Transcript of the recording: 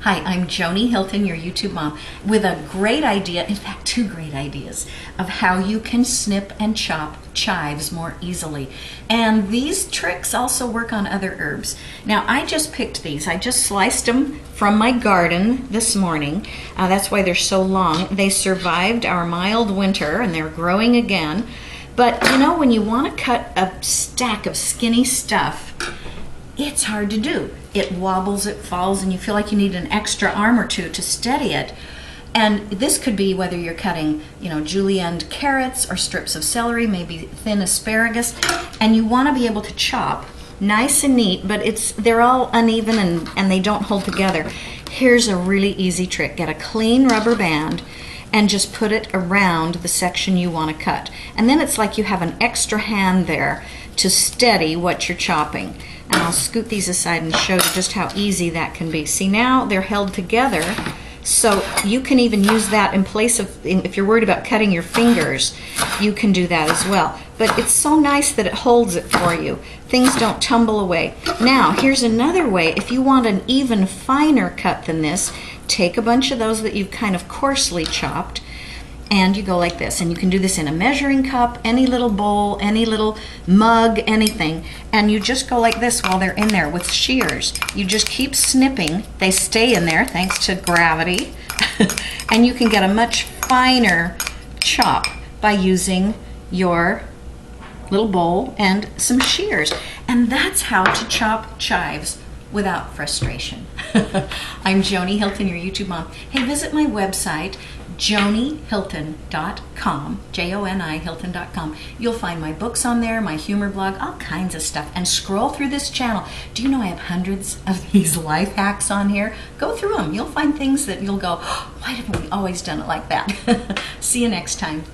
Hi, I'm Joni Hilton, your YouTube mom, with a great idea, in fact, two great ideas, of how you can snip and chop chives more easily. And these tricks also work on other herbs. Now, I just picked these. I just sliced them from my garden this morning. That's why they're so long. They survived our mild winter, and they're growing again. But, you know, when you want to cut a stack of skinny stuff, it's hard to do. It wobbles, it falls, and you feel like you need an extra arm or two to steady it. And this could be whether you're cutting, julienned carrots or strips of celery, maybe thin asparagus, and you want to be able to chop nice and neat, but they're all uneven and they don't hold together. Here's a really easy trick. Get a clean rubber band and just put it around the section you want to cut. And then it's like you have an extra hand there to steady what you're chopping. And I'll scoot these aside and show you just how easy that can be. See, now they're held together, so you can even use that in place of, if you're worried about cutting your fingers, you can do that as well. But it's so nice that it holds it for you. Things don't tumble away. Now, here's another way. If you want an even finer cut than this, take a bunch of those that you've kind of coarsely chopped, and you go like this. And you can do this in a measuring cup, any little bowl, any little mug, anything. And you just go like this while they're in there with shears. You just keep snipping. They stay in there thanks to gravity. And you can get a much finer chop by using your little bowl and some shears. And that's how to chop chives without frustration. I'm Joni Hilton, your YouTube mom. Hey, visit my website, jonihilton.com, Joni Hilton.com. You'll find my books on there, my humor blog, all kinds of stuff. And scroll through this channel. Do you know I have hundreds of these life hacks on here? Go through them. You'll find things that you'll go, oh, why haven't we always done it like that? See you next time.